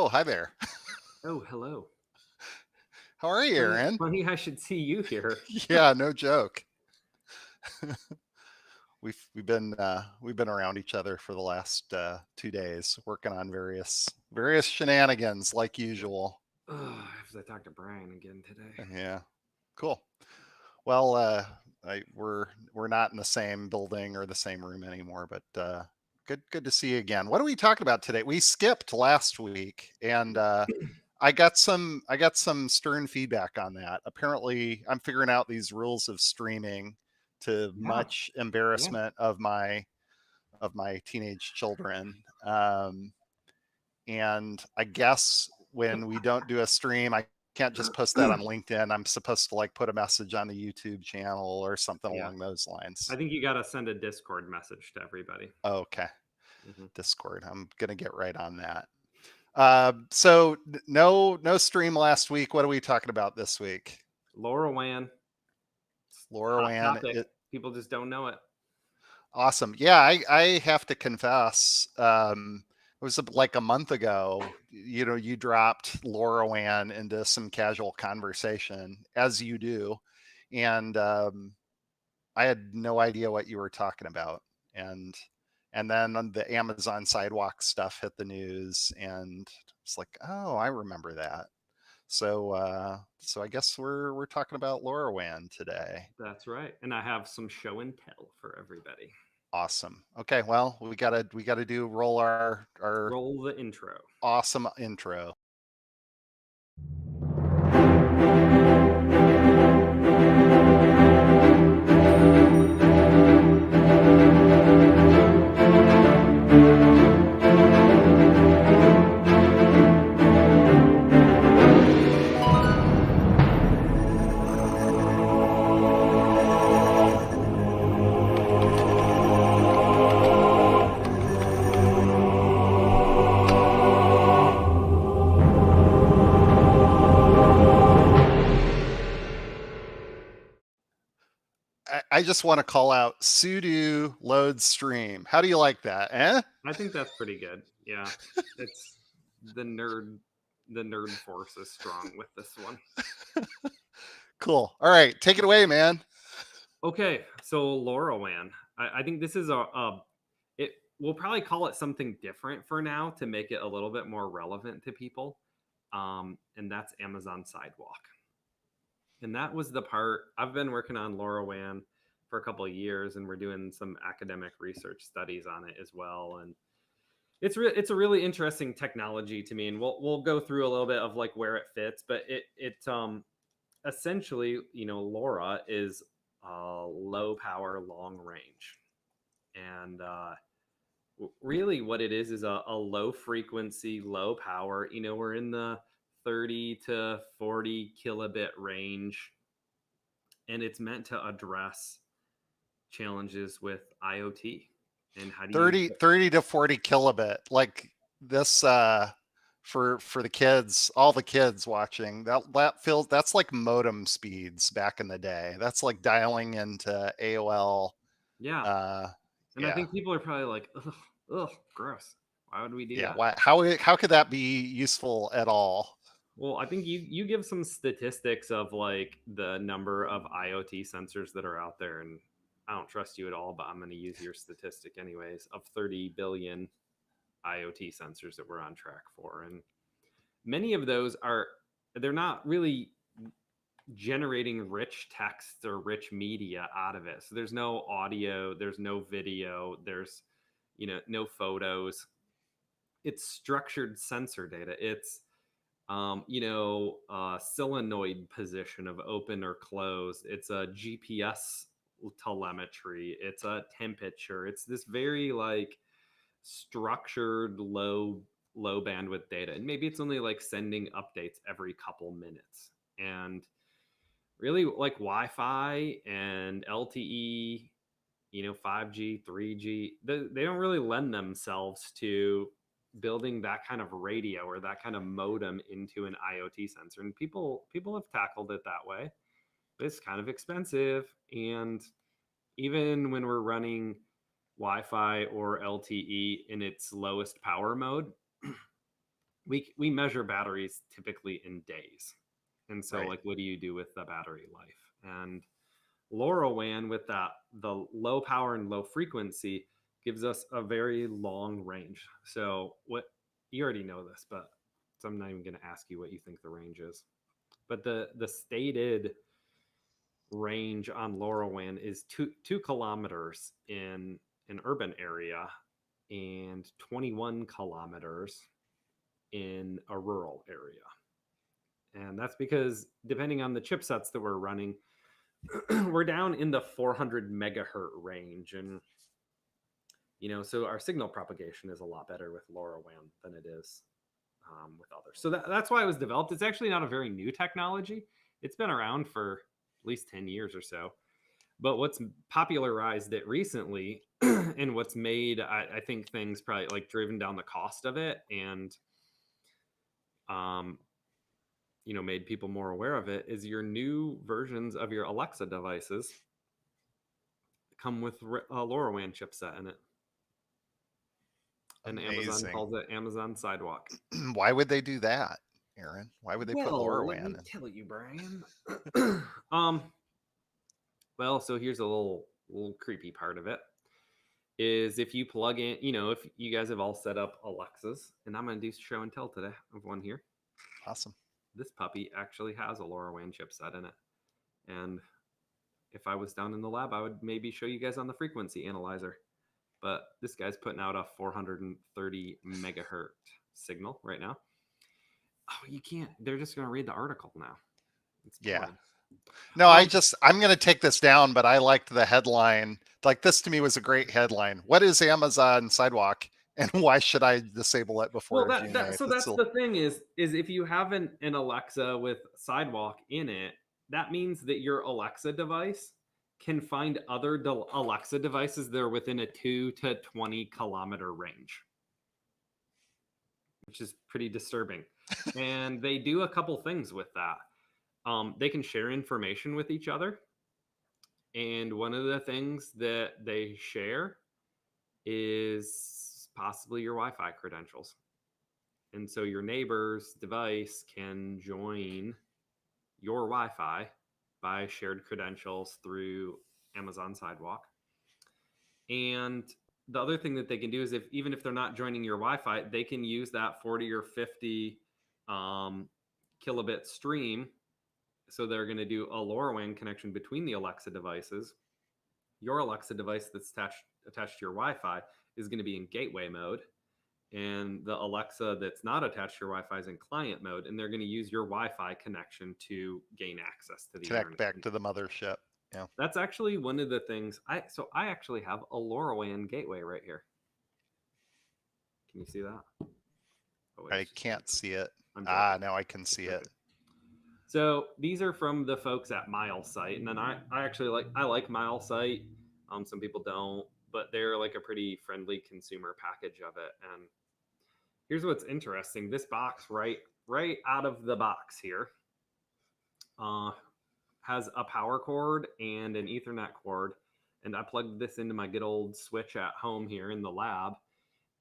Oh, hi there. Oh, hello. How are you, Funny, Aaron? funny. I should see you here. Yeah, no joke. We've been around each other for the last 2 days, working on various shenanigans like usual. Ugh, I have to talk to Brian again today. Yeah, cool. Well, we're not in the same building or the same room anymore, but good to see you again. What are we talking about today? We skipped last week, and I got some stern feedback on that. Apparently, I'm figuring out these rules of streaming to Yeah, much yeah, embarrassment of my teenage children. And I guess when we don't do a stream, I can't just post that on LinkedIn. I'm supposed to like put a message on the YouTube channel or something yeah. along those I lines. think you gotta send a Discord message to everybody. Okay, Hmm. Discord. I'm gonna get right on that. So no stream last week. What are we talking about this week? Lorawan, hot Lorawan. topic. People just don't know it. Awesome. Yeah, I have to confess, it was like a month ago, you dropped Lorawan into some casual conversation, as you do. And I had no idea what you were talking about. And and then on the Amazon sidewalk stuff hit the news, and it's like, oh, I remember that. So I guess we're talking about Lorawan today. That's right. And I have some show and tell for everybody. Awesome. Okay, well, we gotta do roll our Roll the intro. awesome intro. I just want to call out sudo load stream. How do you like that? Eh? I think that's pretty good. Yeah, it's the nerd. The nerd force is strong with this one. Cool. All right, take it away, man. Okay, so Lorawan. I think this is it. We'll probably call it something different for now to make it a little bit more relevant to people. And that's Amazon Sidewalk. And that was the part I've been working on Lorawan for a couple of years, and we're doing some academic research studies on it as well. And it's a really interesting technology to me, and we'll go through a little bit of like where it fits, but it essentially, LoRa is low power, long range. And really, what it is a low frequency, low power. We're in the 30 to 40 kilobit range, and it's meant to address challenges with IoT. And how do you 30 to 40 kilobit. Like this for the kids, all the kids watching, that feels that's like modem speeds back in the day. That's like dialing into AOL. Yeah. Uh And I yeah. think people are probably like, ugh, ugh, gross. Why would we do Yeah. that? Why how could that be useful at all? Well, I think you give some statistics of like the number of IoT sensors that are out there, and I don't trust you at all, but I'm going to use your statistic anyways of 30 billion IoT sensors that we're on track for, and many of those they're not really generating rich text or rich media out of it. So there's no audio, there's no video, there's no photos. It's structured sensor data. It's solenoid position of open or closed. It's a GPS telemetry. It's a temperature. It's this very like structured low bandwidth data, and maybe it's only like sending updates every couple minutes. And really, like Wi-Fi and LTE, 5G, 3G, they don't really lend themselves to building that kind of radio or that kind of modem into an IoT sensor. And people have tackled it that way, but it's kind of expensive. And even when we're running Wi-Fi or LTE in its lowest power mode, we measure batteries typically in days. And so Right. like what do you do with the battery life? And LoRaWAN with the low power and low frequency gives us a very long range. So what you already know this, but so I'm not even going to ask you what you think the range is. But the stated range on LoRaWAN is two kilometers in an urban area and 21 kilometers in a rural area. And that's because depending on the chipsets that we're running, we're down in the 400 megahertz range. And, so our signal propagation is a lot better with LoRaWAN than it is with others. So that's why it was developed. It's actually not a very new technology. It's been around for at least 10 years or so. But what's popularized it recently and what's made, I think, things probably like driven down the cost of it and, um, made people more aware of it is your new versions of your Alexa devices come with a LoRaWAN chipset in it. And Amazon Amazing. calls it Amazon Sidewalk. Why would they do that, Aaron? Why would they put Well, let LoRaWAN me in? tell you, Brian. um, well, so here's a little creepy part of it is if you plug in, if you guys have all set up Alexas, and I'm gonna do show and tell today. I have one here. Awesome. This puppy actually has a LoRaWAN chipset in it, and if I was down in the lab, I would maybe show you guys on the frequency analyzer. But this guy's putting out a 430 megahertz signal right now. Oh, you can't. They're just going to read the article now. It's Yeah. boring. No, I'm going to take this down, but I liked the headline. Like this to me was a great headline. What is Amazon Sidewalk and why should I disable it before Well, June 8th? so that's the thing is if you have an Alexa with Sidewalk in it, that means that your Alexa device can find other Alexa devices that are within a 2 to 20 kilometer range, which is pretty disturbing. And they do a couple things with that. They can share information with each other. And one of the things that they share is possibly your Wi Fi credentials. And so your neighbor's device can join your Wi Fi by shared credentials through Amazon Sidewalk. And the other thing that they can do is even if they're not joining your Wi-Fi, they can use that 40 or 50 kilobit stream. So they're going to do a LoRaWAN connection between the Alexa devices. Your Alexa device that's attached to your Wi-Fi is going to be in gateway mode, and the Alexa that's not attached to your Wi-Fi is in client mode, and they're going to use your Wi-Fi connection to gain access to the Connect internet. back to the mothership. Yeah. That's actually one of the things. I actually have a LoRaWAN gateway right here. Can you see that? Oh, I can't see it. I'm Now I can see it. So these are from the folks at MileSite, and then I actually like MileSite. Some people don't, but they're like a pretty friendly consumer package of it. And here's what's interesting: this box right out of the box here has a power cord and an Ethernet cord, and I plugged this into my good old switch at home here in the lab.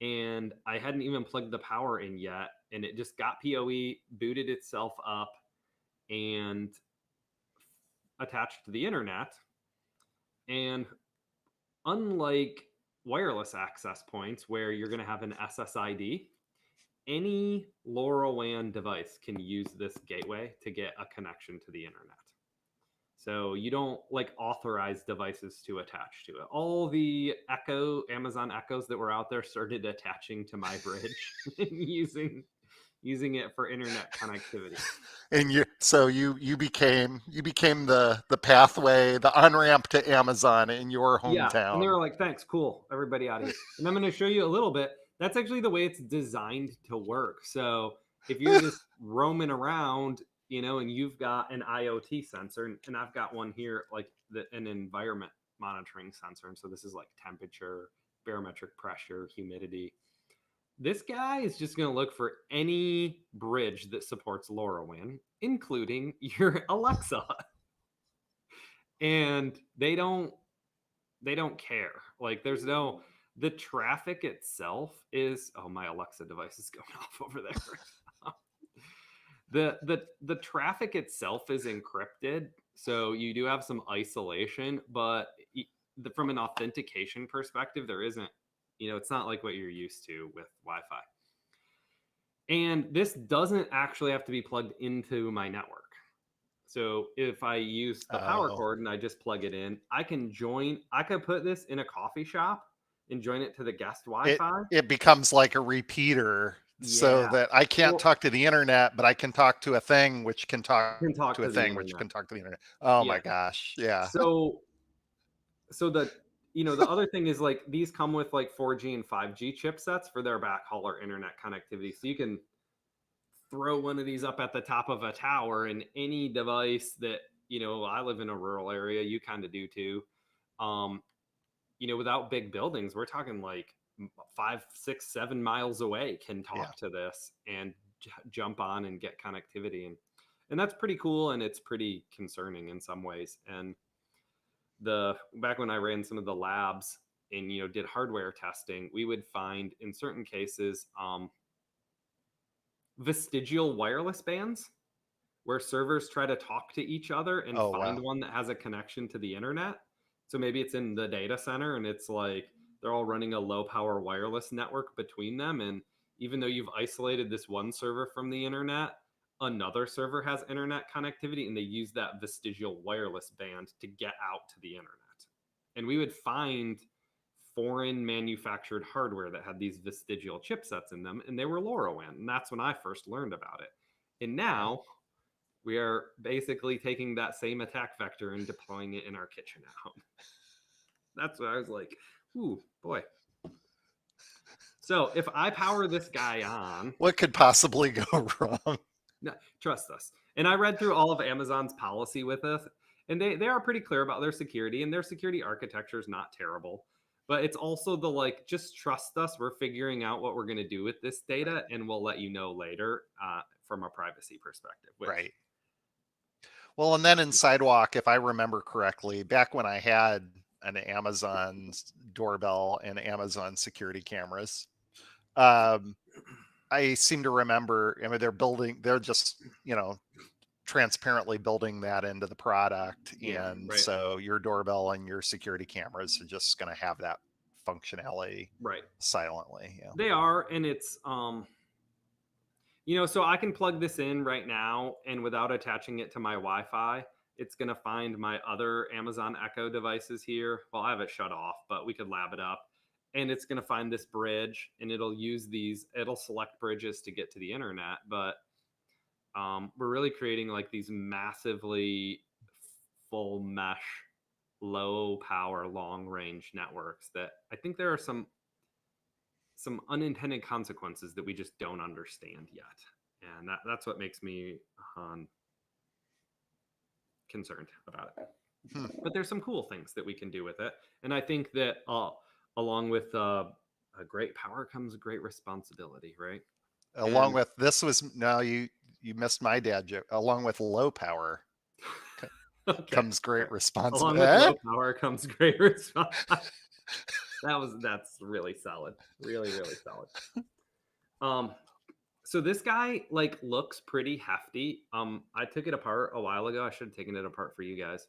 And I hadn't even plugged the power in yet, and it just got PoE, booted itself up, and attached to the internet. And unlike wireless access points where you're going to have an SSID, any LoRaWAN device can use this gateway to get a connection to the internet. So you don't like authorize devices to attach to it. All the Amazon Echoes that were out there started attaching to my bridge and using it for internet connectivity. And you became the pathway, the on-ramp to Amazon in your hometown. Yeah, and they were like, "Thanks, cool, everybody out of here." And I'm going to show you a little bit. That's actually the way it's designed to work. So if you're just roaming around, and you've got an IoT sensor, and I've got one here, like an environment monitoring sensor, and so this is like temperature, barometric pressure, humidity. This guy is just going to look for any bridge that supports LoRaWAN, including your Alexa. And they don't care. Like there's no The traffic itself is, oh, my Alexa device is going off over there. The traffic itself is encrypted, so you do have some isolation, but from an authentication perspective, there isn't, it's not like what you're used to with Wi-Fi. And this doesn't actually have to be plugged into my network. So if I use the power Oh, cord and I just plug it in, I could put this in a coffee shop and join it to the guest it Wi-Fi. it becomes like a repeater so Yeah. that I can't Well, talk to the internet, but I can talk to a thing which can talk you can talk to a to the thing which internet. can talk to the internet. Oh Yeah. my gosh. Yeah. So the other thing is, like, these come with like 4G and 5G chipsets for their backhaul or internet connectivity. So you can throw one of these up at the top of a tower, and any device that, I live in a rural area, you kind of do too. Um, without big buildings, we're talking like 5, 6, 7 miles away can Yeah. talk to this and jump on and get connectivity, and that's pretty cool, and it's pretty concerning in some ways. And the back when I ran some of the labs and did hardware testing, we would find in certain cases vestigial wireless bands where servers try to talk to each other and Oh find wow. one that has a connection to the internet. So maybe it's in the data center and it's like they're all running a low power wireless network between them. And even though you've isolated this one server from the internet, another server has internet connectivity, and they use that vestigial wireless band to get out to the internet. And we would find foreign manufactured hardware that had these vestigial chipsets in them, and they were LoRaWAN. And that's when I first learned about it. And Wow. now we are basically taking that same attack vector and deploying it in our kitchen at home. That's what I was like, ooh, boy. So if I power this guy on, What could possibly go wrong? no, trust us. And I read through all of Amazon's policy with us, and they are pretty clear about their security, and their security architecture is not terrible. But it's also the, like, just trust us. We're figuring out what we're going to do with this data, and we'll let you know later from a privacy perspective, which Right. Well, and then in Sidewalk, if I remember correctly, back when I had an Amazon doorbell and Amazon security cameras, um, I seem to remember, I mean, they're just, transparently building that into the product. yeah, And right, so your doorbell and your security cameras are just going to have that functionality right. silently. Yeah. They are, and it's so I can plug this in right now, and without attaching it to my Wi-Fi, it's going to find my other Amazon Echo devices here. Well, I have it shut off, but we could lab it up. And it's going to find this bridge, and it'll select bridges to get to the internet. But we're really creating like these massively full mesh, low power, long range networks that I think there are some unintended consequences that we just don't understand yet, and that's what makes me concerned about it. Hmm. But there's some cool things that we can do with it, and I think that along with a great power comes a great responsibility, right? Along And with this was no, you missed my dad joke. Along with low power okay, comes great fair. Along with responsibility. low power comes great response. That's really solid, really really solid. Um, So this guy like looks pretty hefty. I took it apart a while ago. I should have taken it apart for you guys.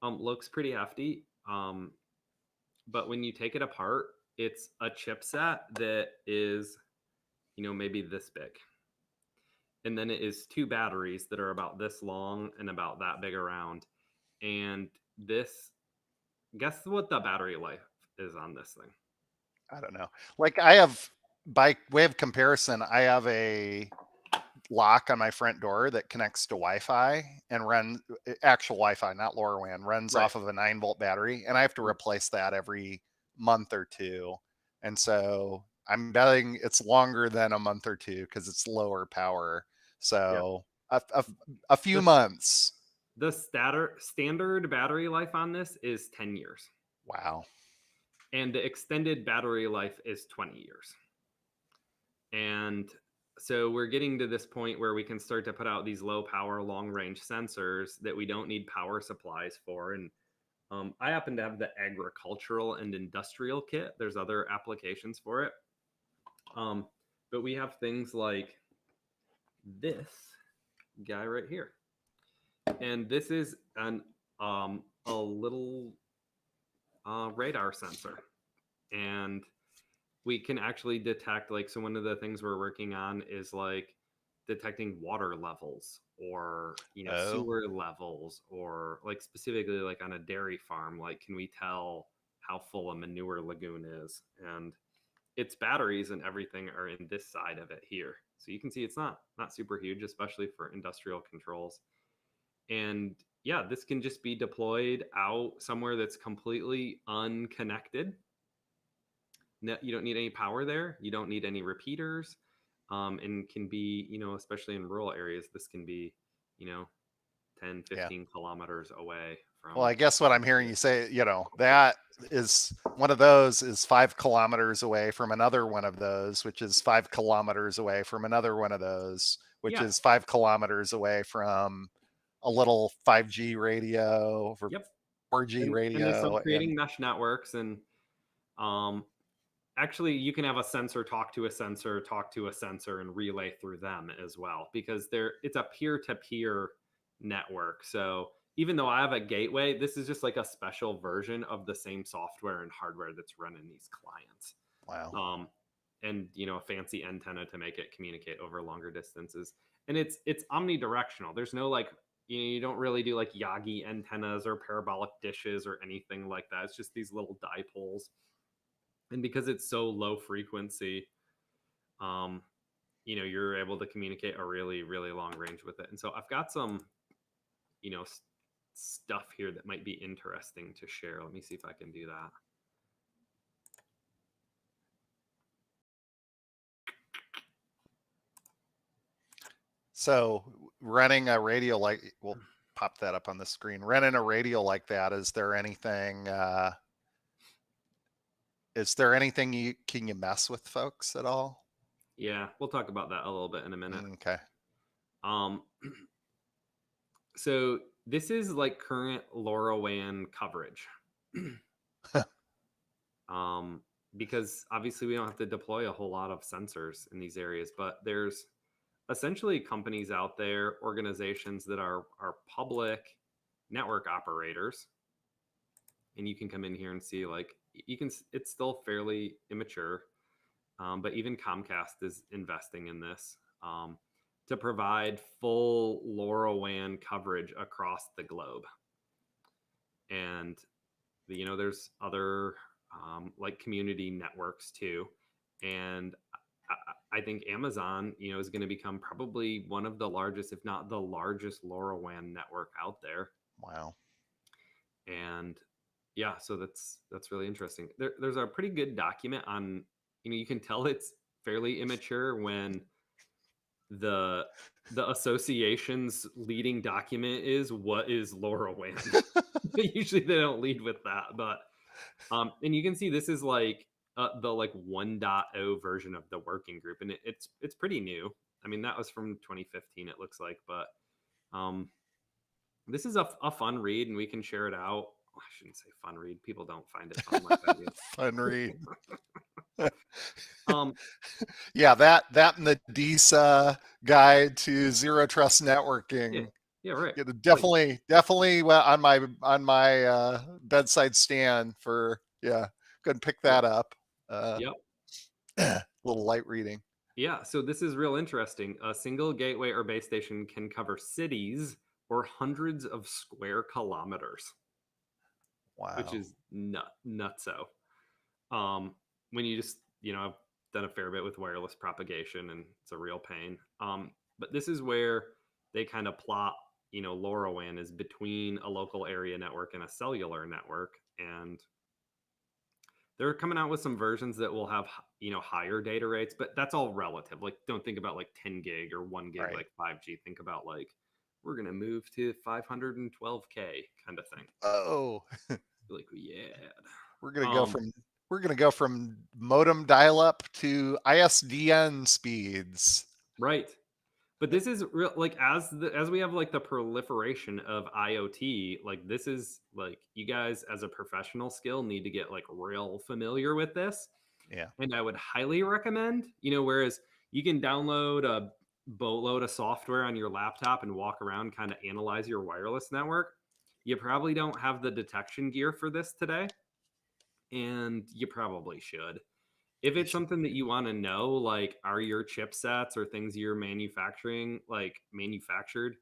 Looks pretty hefty. But when you take it apart, it's a chipset that is, maybe this big. And then it is two batteries that are about this long and about that big around. And this, guess what the battery life is on this thing? I don't know. Like I have, by way of comparison, I have a lock on my front door that connects to Wi-Fi and runs actual Wi-Fi, not LoRaWAN, runs Right. off of a 9-volt battery, and I have to replace that every month or two. And so I'm betting it's longer than a month or two because it's lower power. Yeah. So a few The, months. the standard battery life on this is 10 years. Wow. And the extended battery life is 20 years. And so we're getting to this point where we can start to put out these low power, long range sensors that we don't need power supplies for. And I happen to have the agricultural and industrial kit. There's other applications for it. Um, but we have things like this guy right here. And this is a little radar sensor. And we can actually detect, like, so one of the things we're working on is like detecting water levels, or Oh, sewer levels, or like specifically like on a dairy farm, like can we tell how full a manure lagoon is. And its batteries and everything are in this side of it here, so you can see it's not super huge, especially for industrial controls. And yeah, this can just be deployed out somewhere that's completely unconnected. No, you don't need any power there. You don't need any repeaters. And can be, especially in rural areas, this can be, you know, 10, yeah. 15 kilometers away Well, I from. guess what I'm hearing you say, that is one of those is 5 kilometers away from another one of those, which is 5 kilometers away from another one of those, which Yeah. is 5 kilometers away from a little 5G radio or Yep. 4G And they radio. start And creating mesh networks. And um, actually, you can have a sensor talk to a sensor, talk to a sensor, and relay through them as well, because it's a peer-to-peer network. So even though I have a gateway, this is just like a special version of the same software and hardware that's running these clients. wow. um, and a fancy antenna to make it communicate over longer distances. And it's omnidirectional. There's no like, you don't really do like Yagi antennas or parabolic dishes or anything like that. It's just these little dipoles. And because it's so low frequency, um, you're able to communicate a really, really long range with it. And so I've got some, you know, stuff here that might be interesting to share. Let me see if I can do that. So running a radio like, we'll pop that up on the screen. Running a radio like that, is there anything can you mess with folks at all? Yeah, we'll talk about that a little bit in a minute. Okay. Um, so this is like current LoRaWAN coverage. um, because obviously we don't have to deploy a whole lot of sensors in these areas, but there's essentially companies out there, organizations that are public network operators. And you can come in here and see, like, it's still fairly immature. But even Comcast is investing in this, to provide full LoRaWAN coverage across the globe. And there's other, like, community networks too. And I think Amazon, is going to become probably one of the largest, if not the largest, LoRaWAN network out there. Wow. And yeah, so that's really interesting. There's a pretty good document on, you can tell it's fairly immature when the association's leading document is what is LoRaWAN. Usually they don't lead with that, but and you can see this is like the like 1.0 version of the working group, and it's pretty new. I mean, that was from 2015, it looks like, but um this is a fun read, and we can share it out. I shouldn't say fun read. People don't find it fun like I do. Fun read. Um, Yeah, that and the DISA guide to zero trust yeah, networking. yeah, right. Like, Definitely on my bedside stand for, yeah. Go ahead and pick yep, that up. Uh, yep, little light reading. yeah. So this is real interesting. A single gateway or base station can cover cities or hundreds of square kilometers, which Wow. is nutso. Um, when you just, I've done a fair bit with wireless propagation, and it's a real pain. But this is where they kind of plot, LoRaWAN is between a local area network and a cellular network. And they're coming out with some versions that will have, higher data rates, but that's all relative. Like, don't think about like 10 gig or 1 gig Right. like 5G. Think about like, we're going to move to 512K kind of thing. Oh, Like, yeah. we're gonna go Um, from modem dial up to ISDN speeds. right. But this is real, like, as we have like the proliferation of IoT, like this is like you guys as a professional skill need to get like real familiar with this. Yeah. And I would highly recommend, whereas you can download a boatload of software on your laptop and walk around, kind of analyze your wireless network. You probably don't have the detection gear for this today, and you probably should. If You it's should, something that you want to know, like, are your chipsets or things you're manufacturing like manufactured,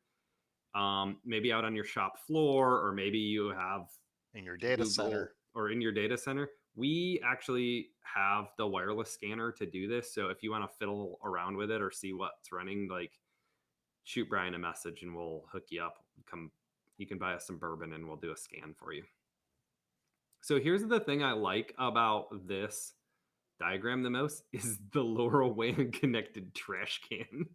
maybe out on your shop floor, or maybe you have in your data Google center. or in your data center. We actually have the wireless scanner to do this. So if you want to fiddle around with it or see what's running, like, shoot Brian a message and we'll hook you up. Come, you can buy us some bourbon and we'll do a scan for you. So here's the thing I like about this diagram the most is the Lorawan connected trash can,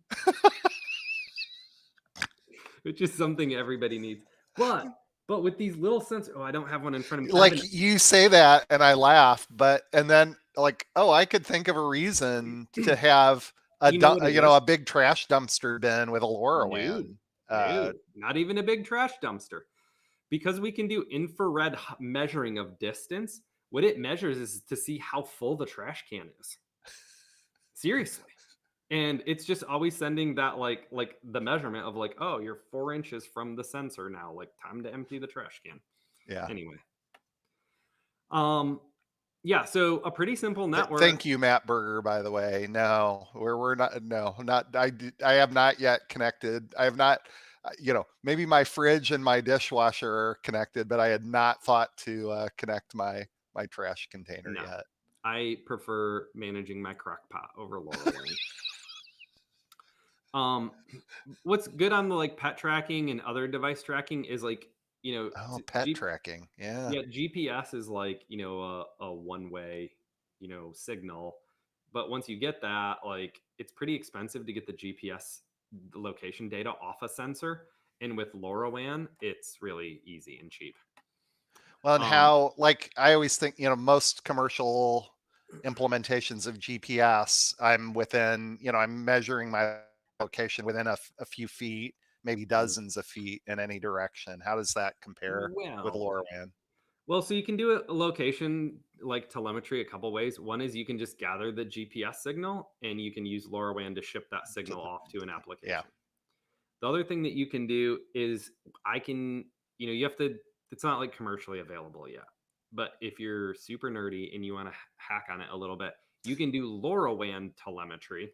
which is something everybody needs. But with these little sensors, oh, I don't have one in front of me. I have Like an you say that and I laugh, but and then like, oh, I could think of a reason to have you know what it is? a big trash dumpster bin with a No, LoRaWAN. no, not even a big trash dumpster. Because we can do infrared measuring of distance, what it measures is to see how full the trash can is. Seriously. And it's just always sending that like the measurement of like, oh, you're 4 inches from the sensor now. Like, time to empty the trash can. Yeah. Anyway. Um yeah, so a pretty simple network. Thank you, Matt Berger. By the way, no, we're not. No, not. I have not yet connected. I have not. Maybe my fridge and my dishwasher are connected, but I had not thought to connect my trash container No. yet. I prefer managing my crock pot over LoRaWAN. Um, what's good on the like pet tracking and other device tracking is like, Oh, pet tracking. Yeah. yeah, GPS is like, a one way, signal. But once you get that, like, it's pretty expensive to get the GPS location data off a sensor. And with LoRaWAN, it's really easy and cheap. Well, and Um, how, like, I always think, most commercial implementations of GPS, I'm measuring my location within a few feet, maybe dozens of feet in any direction. How does that compare with well, LoRaWAN? Well, so you can do a location like telemetry a couple ways. One is you can just gather the GPS signal and you can use LoRaWAN to ship that To signal the, off to an yeah. application. The other thing that you can do is I can, you have to, it's not like commercially available yet. But if you're super nerdy and you want to hack on it a little bit, you can do LoRaWAN telemetry,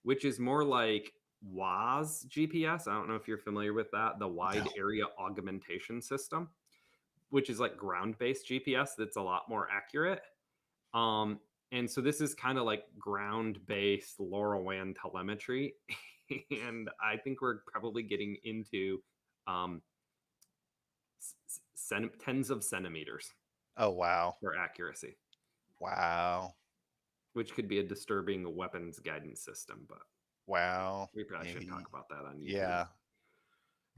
which is more like WAS GPS. I don't know if you're familiar with that, the Wide No. Area Augmentation System, which is like ground-based GPS that's a lot more accurate. Um, and so this is kind of like ground-based LoRaWAN telemetry, and I think we're probably getting into um, tens of centimeters Oh, wow. for accuracy, Wow. which could be a disturbing weapons guidance system. But Wow. we probably shouldn't Yeah. talk about that on YouTube. Yeah.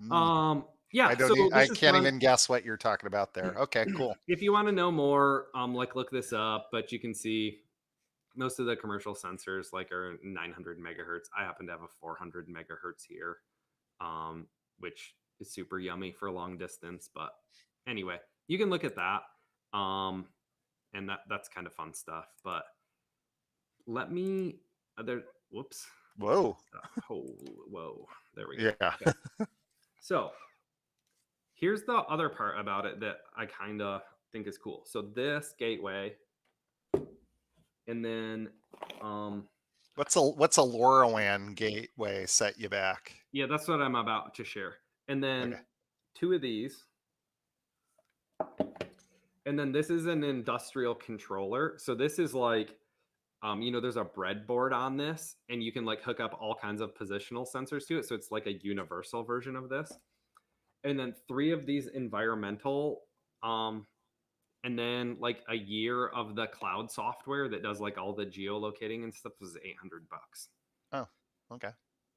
Mm. Yeah. So I this is can't fun. even guess what you're talking about there. Okay, cool. If you want to know more, like, look this up. But you can see most of the commercial sensors like are 900 megahertz. I happen to have a 400 megahertz here, which is super yummy for long distance. But anyway, you can look at that, and that's kind of fun stuff. But let me there. Whoops. Whoa. Oh, whoa. There we go. Yeah. Okay. So here's the other part about it that I kind of think is cool. So this gateway, and then What's a LoRaWAN gateway set you back? yeah, that's what I'm about to share. And then Okay. two of these. And then this is an industrial controller. So this is like, there's a breadboard on this, and you can like hook up all kinds of positional sensors to it. So it's like a universal version of this. And then three of these environmental, and then like a year of the cloud software that does like all the geolocating and stuff was $800. Oh, okay.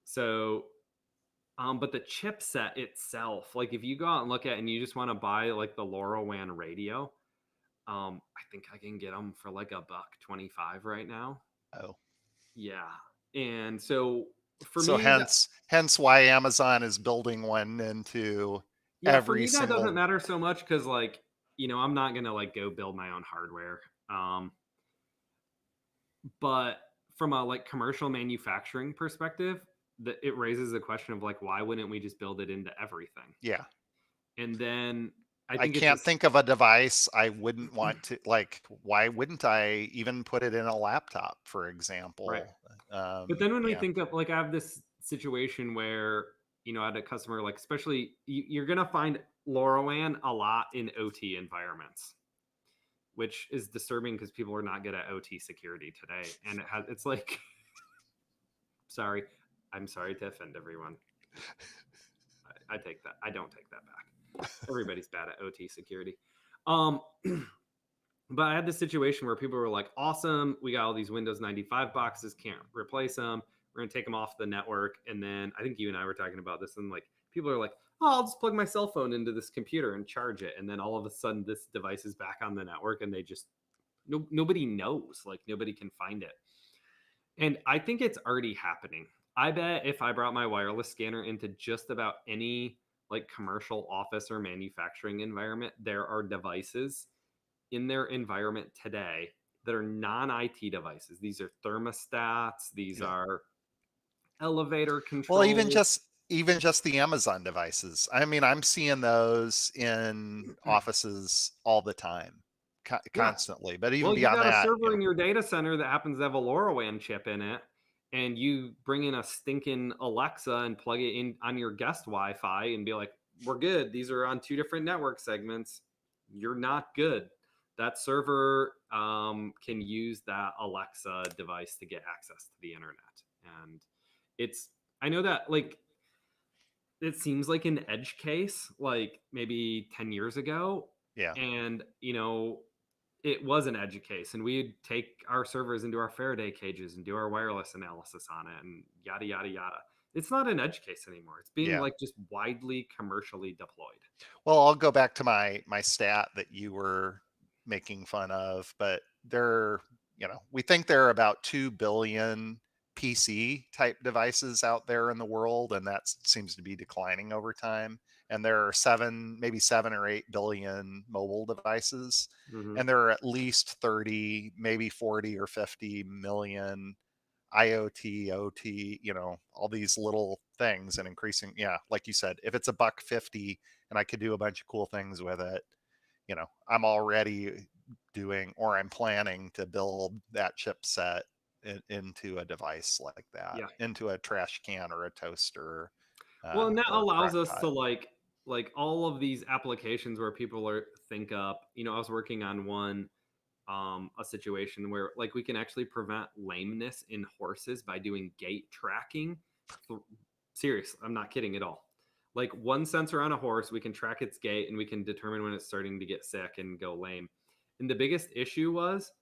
So but the chipset itself, like if you go out and look at it and you just want to buy like the LoRaWAN radio, I think I can get them for like $1.25 right now. Oh, Yeah. And so For So me, that hence why Amazon is building one into yeah, for every me that doesn't single. matter so much because like I'm not gonna like go build my own hardware. Um, but from a like commercial manufacturing perspective, that it raises the question of like why wouldn't we just build it into everything? Yeah. And then I I think it's a can't think of a device I wouldn't want to, like, why wouldn't I even put it in a laptop, for right. example? But then when we Yeah. think of like I have this situation where I had a customer like especially you're gonna find LoRaWAN a lot in OT environments, which is disturbing because people are not good at OT security today, and it's like sorry, I'm sorry to offend everyone. I take that. I don't take that back. Everybody's bad at OT security. Um, but I had this situation where people were like, "Awesome, we got all these Windows 95 boxes, can't replace them. We're gonna take them off the network." And then I think you and I were talking about this, and like people are like, "Oh, I'll just plug my cell phone into this computer and charge it." And then all of a sudden, this device is back on the network, and they just nobody knows. Like nobody can find it. And I think it's already happening. I bet if I brought my wireless scanner into just about any like commercial office or manufacturing environment, there are devices in their environment today that are non IT devices. These are thermostats, these Yeah. are elevator Well, controls. even just the Amazon devices. I mean, I'm seeing those in offices all the time, Yeah. constantly. But even Well, you beyond got a that, server in your data center that happens to have a LoRaWAN chip in it, and you bring in a stinking Alexa and plug it in on your guest Wi-Fi and be like, "We're good. These are on two different network segments. You're not good." That server can use that Alexa device to get access to the internet, and it's. I know that like it seems like an edge case, like maybe 10 years ago, yeah. and it was an edge case, and we'd take our servers into our Faraday cages and do our wireless analysis on it and yada yada yada. It's not an edge case anymore. It's being Yeah. like just widely commercially deployed. Well, I'll go back to my stat that you were making fun of, but we think there are about 2 billion PC type devices out there in the world, and that seems to be declining over time. And there are maybe 7 or 8 billion mobile devices, Hmm. and there are at least 30, maybe 40 or 50 million IoT, OT, all these little things and increasing. Yeah, like you said, if it's a buck 50 and I could do a bunch of cool things with it, I'm already doing or I'm planning to build that chipset into a device like that, Yeah. into a trash can or a toaster Well, and that or a allows crock us pot. to like all of these applications where people are think up. I was working on one a situation where like we can actually prevent lameness in horses by doing gait tracking. Th- Serious, I'm not kidding at all. Like one sensor on a horse, we can track its gait and we can determine when it's starting to get sick and go lame. And the biggest issue was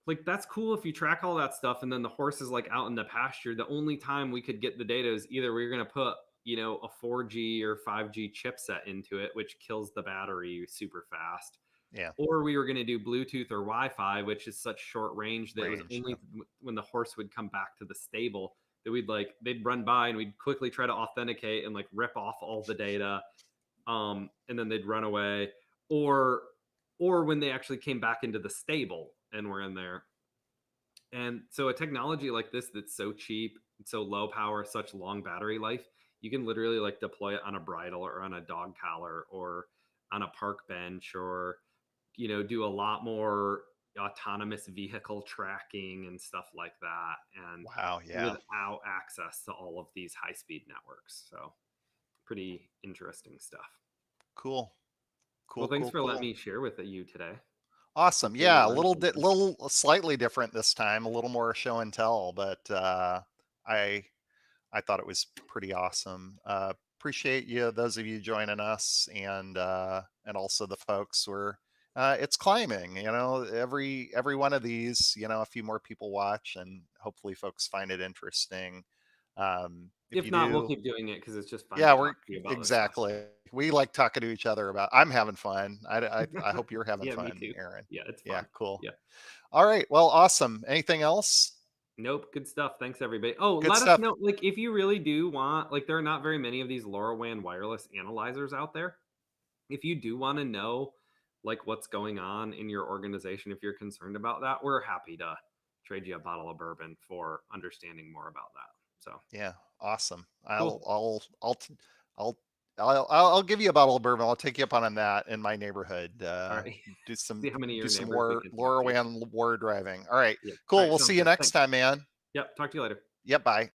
like that's cool if you track all that stuff and then the horse is like out in the pasture. The only time we could get the data is either we are going to put a 4G or 5G chipset into it, which kills the battery super fast, Yeah, or we were going to do Bluetooth or Wi-Fi, which is such short range that it was range. only when the horse would come back to the stable that they'd run by and we'd quickly try to authenticate and like rip off all the data, and then they'd run away, or when they actually came back into the stable and were in there. And so a technology like this that's so cheap, so low power, such long battery life, you can literally like deploy it on a bridle or on a dog collar or on a park bench, or do a lot more autonomous vehicle tracking and stuff like that, and Wow. Yeah. without access to all of these high speed networks. So pretty interesting stuff. Cool. Well, Cool. thanks Cool. for letting Cool. me share with you today. Awesome. Hopefully we Yeah, a learned little something. slightly different this time, a little more show and tell, but I I thought it was pretty awesome. Appreciate you, those of you joining us, and also the folks where it's climbing. Every one of these, a few more people watch, and hopefully folks find it interesting. If If you not, we'll do, keep doing it because it's just fun yeah, to we're talk to you about this stuff. exactly. We like talking to each other about. I'm having fun. I hope you're having Yeah, me fun, too. Aaron. Yeah, it's Yeah, fun. cool. Yeah. All right. Well, awesome. Anything else? Nope. Good stuff. Thanks, everybody. Oh, Good let us stuff. know, like, if you really do want, like, there are not very many of these LoRaWAN wireless analyzers out there. If you do want to know, like, what's going on in your organization, if you're concerned about that, we're happy to trade you a bottle of bourbon for understanding more about that. So Yeah, awesome. cool. I'll I'll give you a bottle of bourbon. I'll take you up on that in my neighborhood. All right. Do some See how many of do your some neighbors we war can talk to. LoRaWAN war driving. All right, Yeah. All cool. right. We'll Sounds see you good. next Thanks. time, man. Yep. Talk to you later. Yep. Bye.